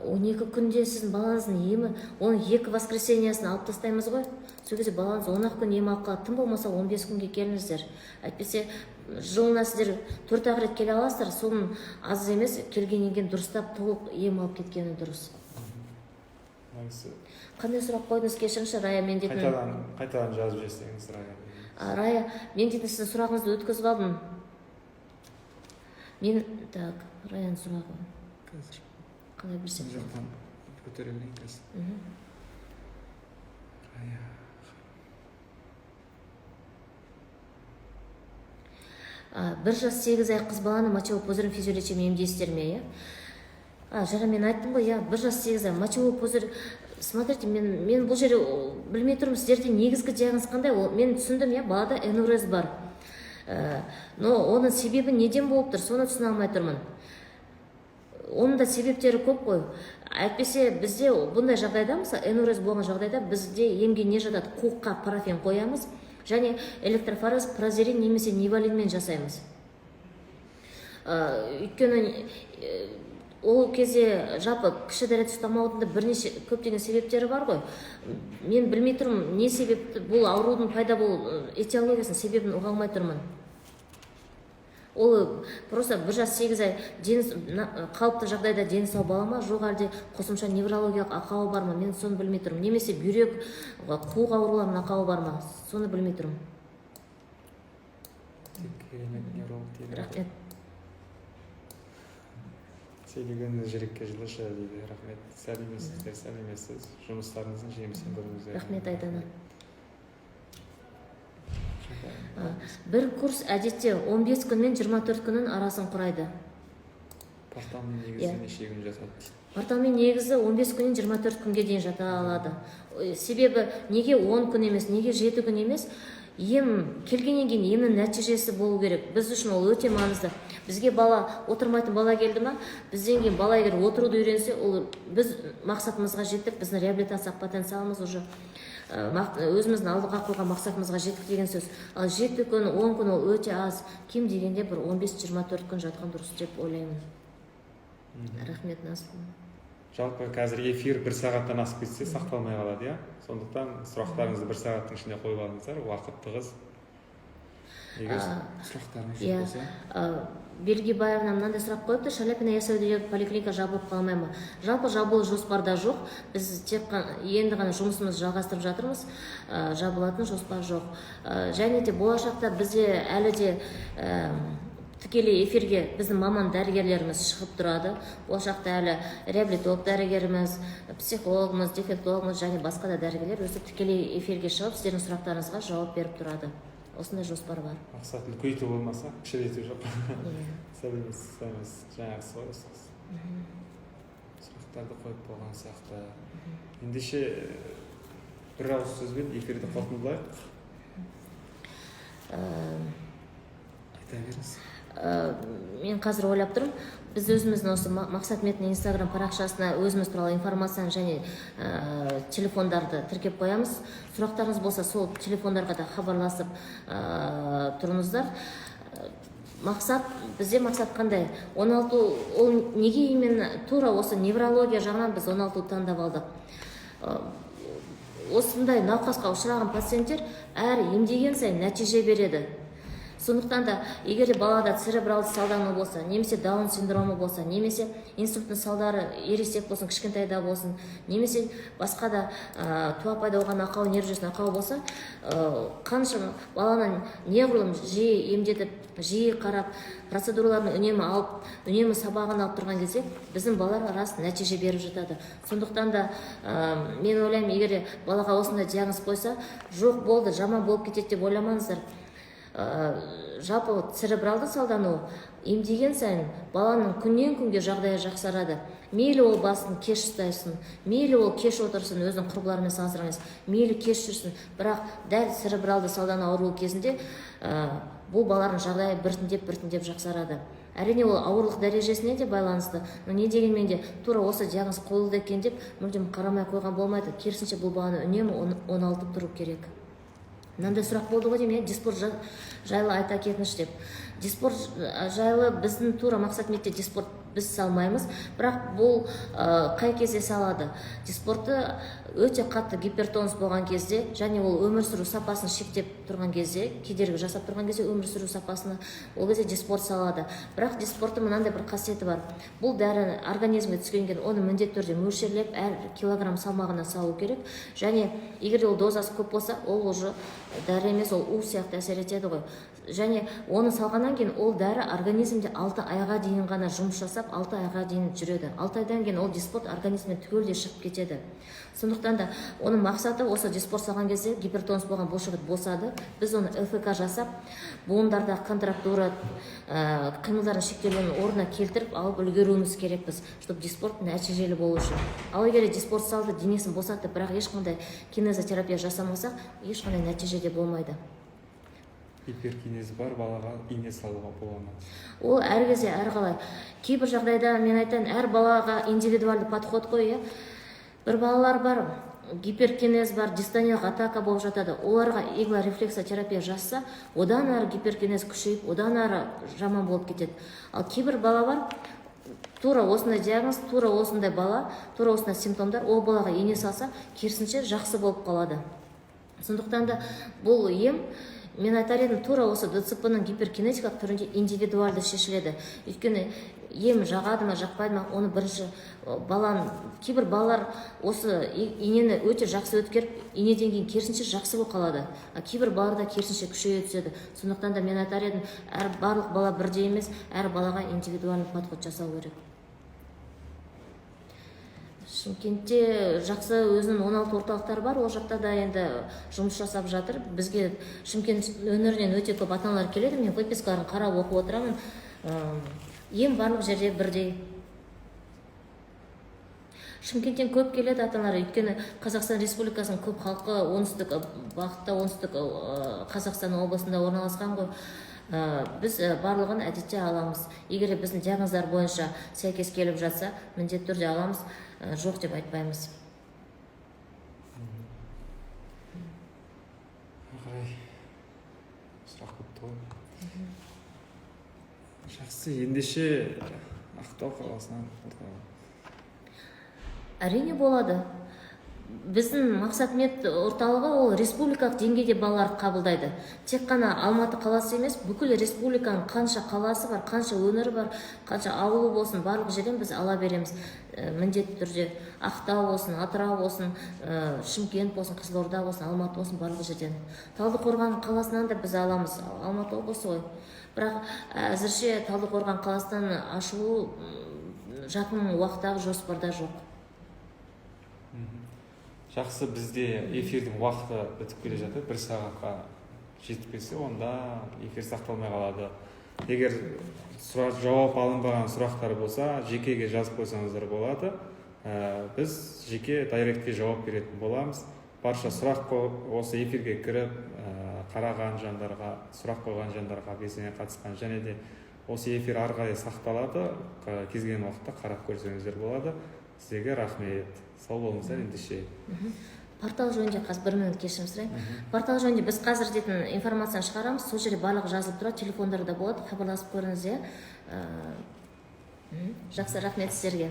12 күнде сіздің балаңыздың емі, оның 2 воскресеньясын алып тастаймыз ғой. Сол кезде балаңыз 10 күн ем алып қалады. Тым болмаса 15 күнге келіңіздер. Әйтпесе жылына сіздер 4 рет келе аласыздар, соның аз емес, келгеннен кейін дұрыстап толық ем алып кеткені дұрыс. Қандай сұрақ қойдыңыз, кешіріңізші, Рая, мен дейтін. Қайтадан жазып жіберсеңіз, Рая. Рая, мен дейтін сіздің сұрағыңызды өткізіп алдым. Мен, так, Раяның сұрағы. Қазір. Қалай білсем? Жақтан көтерілейін қазір. Рая. Бір жас 8 ай қыз баланы мочевой пузырь физиологичімен емдейсіздер ме, Жара, мен айттым ғой, бір жас 8 ай мочевой пузырь. Смотрите, мен бұл жерде білмей тұрмын, сіздерде негізгі диагноз қандай? Мен түсіндім, балада энурез бар. Но оның себебі неден болып тұр, соны түсіне алмай тұрмын. Оның да себептері көп қой. Әйтпесе бізде бұндай жағдайда, мысалы энурез болған жағдайда бізде емге не жатады? Қуыққа парафин қоямыз, және электрофорез, прозерин немесе нивалинмен жасаймыз. Өйткені ол кезде жалпы кіші дәрет ұстамаудың да бірнеше көптеген себептері бар ғой. Мен білмей тұрмын, не себепті бұл аурудың пайда болу этиологиясын себебін ұға алмай тұрмын. Ол просто бір жас 8 ай қалыпты жағдайда дені сау бала ма, жоқ әлде қосымша неврологиялық ақауы бар ма, мен соны білмей тұрмын. Немесе бүйрек, қуық ауруларының ақауы бар ма, соны білмей тұрмын. Рахмет. Сөйлегеніңіз жүрекке жылышы дейді. Рахмет. Сәлемесіздер, сәлемесіз. Жұмыстарыңыздың жемісін көріңіздер. Рахмет, Айдана. Бір курс әдетте 15 күн мен 24 күннің арасын құрайды. Порталмен негізі неше күн жатады? Порталмен негізі 15 күннен 24 күнге дейін жата алады. Себебі неге 10 күн емес, неге 7 күн емес? Ем келгеннен кейін емнің нәтижесі болу керек. Біз үшін ол өте маңызды. Бізге бала, отырмайтын бала келді ма, бізден кейін бала егер отыруды үйренсе, ол біз мақсатымызға жеттік, біздің реабилитациялық потенциалымыз уже өзіміздің алдыға қойған мақсатымызға жеттік деген сөз. Ал 7 күн, 10 күн ол өте аз. Кем дегенде бір 15-24 күн жатқан дұрыс деп ойлаймын. Рахмет, Назгүл. Жалпы қазір эфир 1 сағаттан асып кетсе сақталмай қалады, Сондықтан сұрақтарыңызды 1 сағаттың ішінде қойып алыңыздар, уақыт тығыз. Егер сұрақтарыңыз жоқ болса. Бельгибаевна мынандай сұрақ қойыпты, Шаляпина ясауиделік поликлиника жабылып қалмай ма? Жалпы жабылу жоспарда жоқ. Біз тек енді ғана жұмысымызды жалғастырып жатырмыз. Жабылатын жоспар жоқ. Және де болашақта бізде әлі де тікелей эфирге біздің маман дәрігерлеріміз шығып тұрады. Болашақта әлі реабилитолог дәрігеріміз, психологымыз, дефектологымыз және басқа да дәрігерлер өзі тікелей эфирге шығып сіздердің сұрақтарыңызға жауап беріп тұрады. Осындай жоспар бар. Мақсат үлкейту болмаса, кішірейту жоқ. Сәлеміз, жаңағы сұрайсыз. Сұрақтарды қойып болған сияқты. Ендеше бір ауыз сөзбен эфирді қорытындылайық. Айта беріңіз. Мен қазір ойлап тұрмын, біз өзіміздің осы Мақсат Метінің инстаграм парақшасына өзіміз туралы информацияны және телефондарды тіркеп қоямыз. Сұрақтарыңыз болса, сол телефондарға да хабарласып тұрыңыздар. Бізде мақсат қандай? 16, ол неге именно тура осы неврология жағынан біз 16 таңдап алдық. Осындай науқасқа ұшыраған пациенттер әр емдеген сайын нәтиже береді. Сондықтан да, егер балада церебралды салдану болса, немесе даун синдромы болса, немесе инсульттың салдары ересек болсын, кішкентайда болсын, немесе басқа да туа пайда болған ақау, нерв жүйесінің ақауы болса, қаншама баланы неғұрлым жиі емдетіп, жиі қарап, процедураларын үнемі алып, үнемі сабағын алып тұрған кезде, біздің балалар рас нәтиже беріп жатады. Сондықтан да мен ойлаймын, егер балаға осындай диагноз қойса, жоқ болды, жаман болып кетеді деп ойламаңыздар. Жалпы церебралды салдану емдеген сайын баланың күннен күнге жағдайы жақсарады. Мейлі ол басын кеш ұстайсын, мейлі ол кеш отырсын, өзінің құрбыларымен салыстырыңыз, мейлі кеш жүрсін, бірақ дәл церебралды салдану ауруы кезінде бұл баланың жағдайы біртіндеп жақсарады. Әрине ол ауырлық дәрежесіне де байланысты, но не дегенмен де тура осы диагноз қойылды екен деп мүлдем қарамай қойған болмайды. Керісінше бұл баланы үнемі оңалтып тұру керек. Мынандай сұрақ болды ғой деймін, диспорт жайлы айта кетіңізші деп. Диспорт жайлы біздің тура Мақсат Метте диспорт біз салмаймыз, бірақ бұл қай кезде салады? Диспортты өте қатты гипертонус болған кезде, және ол өмір сүру сапасын шектеп тұрған кезде, кедергі жасап тұрған кезде өмір сүру сапасына, ол кезде диспорт салады. Бірақ диспорттың мынандай бір қасиеті бар. Бұл дәрі организмге түскеннен оны міндетті түрде мөлшерлеп әр килограмм салмағына салу керек. Және егер ол дозасы көп болса, ол уже дәрі емес, ол у сияқты әсер етеді ғой. Және оны салғаннан кейін ол дәрі организмде 6 айға дейін ғана жұмыс жасап, 6 айға дейін жүреді. 6 айдан кейін ол диспорт организмнен түгелдей шығып кетеді. Сондықтан да оның мақсаты осы диспорт салған кезде гипертонус болған бұлшықет босады. Біз оны ЛФК жасап, буындарда контрактура, қимылдардың шектелуінің орнына келтіріп алып үлгеруіміз керекпіз, чтобы диспорт нәтижелі болу үшін. Ал егер диспорт салды, денесін босатты, бірақ ешқандай кинезотерапия жасамасақ, ешқандай нәтижеде болмайды. Гиперкинез бар, балаға ине салуға бола ма? Ол әр кезде әрқалай. Кейбір жағдайда мен айтайын, әр балаға индивидуалды подход қой. Бір балалар бар, гиперкинез бар, дистониялық атака болып жатады. Оларға иглорефлексотерапия жасса, одан әрі гиперкинез күшейіп, одан әрі жаман болып кетеді. Ал кейбір бала бар, тура осындай диагноз, тура осындай бала, тура осындай симптомдар, ол балаға ине салса, керісінше жақсы болып қалады. Сондықтан да бұл ем, мен айтар едім, тура осы ДЦП-ның гиперкинетикалық түрінде индивидуалды шешіледі. Өйткені ем жағады ма, жақпайды ма, оны бірінші баланың, кейбір балалар осы инені өте жақсы өткеріп, инеден кейін керісінше жақсы болып қалады. Кейбір балаларда керісінше күшейе түседі. Сондықтан да мен айтар едім, барлық бала бірдей емес, әр балаға индивидуалды подход жасау керек. Шымкентте жақсы өзінің 16 орталықтары бар, ол жақта да енді жұмыс жасап жатыр. Бізге Шымкент өңірінен өте көп ата-аналар келеді, мен выпискаларын қарап оқып отырамын. Ем барлық жерде бірдей. Шымкенттен көп келеді ата-аналар, өйткені Қазақстан Республикасының көп халқы оңтүстік бағытта, оңтүстік Қазақстан облысында орналасқан ғой. Біз барлығын әдетте аламыз. Егер біздің диагноздар бойынша сәйкес келіп жатса, міндетті түрде аламыз, жоқ деп айтпаймыз. Сұрақ көпті ғой. Жақсы, ендеше Ақтау қаласынан Әрине болады. Біздің мақсат-мет орталығы ол республикалық деңгейде балалар қабылдайды. Тек қана Алматы қаласы емес, бүкіл республиканың қанша қаласы бар, қанша өңірі бар, қанша ауылы болсын, барлық жерден біз ала береміз. Міндетті түрде Ақтау болсын, Атырау болсын, Шымкент болсын, Қызылорда болсын, Алматы болсын, барлық жерден. Талдықорған қаласынан да біз аламыз. Алматы облысы ғой. Бірақ әзірше Талдықорған қаласынан ашылу жақын уақыттағы жоспарда жоқ. Жақсы, бізде эфирдің уақыты бітіп келе жатыр. 1 сағатқа жетпесе, онда эфир сақталмай қалады. Егер жауап алынбаған сұрақтар болса, жекеге жазып қойсаңыздар болады. Біз жеке дайректке жауап беретін боламыз. Барша сұрақ осы эфирге кіріп, қараған жандарға, сұрақ қойған жандарға белсене қатысқан, және де осы эфир ары қарай сақталады. Кез келген уақытта қарап көрсеңіздер болады. Сізге рахмет. Сау болыңыздар, ендеше. Портал жөнінде қазір 1 минут кешірім сұрайын. Портал жөнінде біз қазір дейтін информацияны шығарамыз. Сол жерде барлығы жазылып тұрады, телефондарда болады, хабарласып көріңіз. Жақсы, рахмет сіздерге.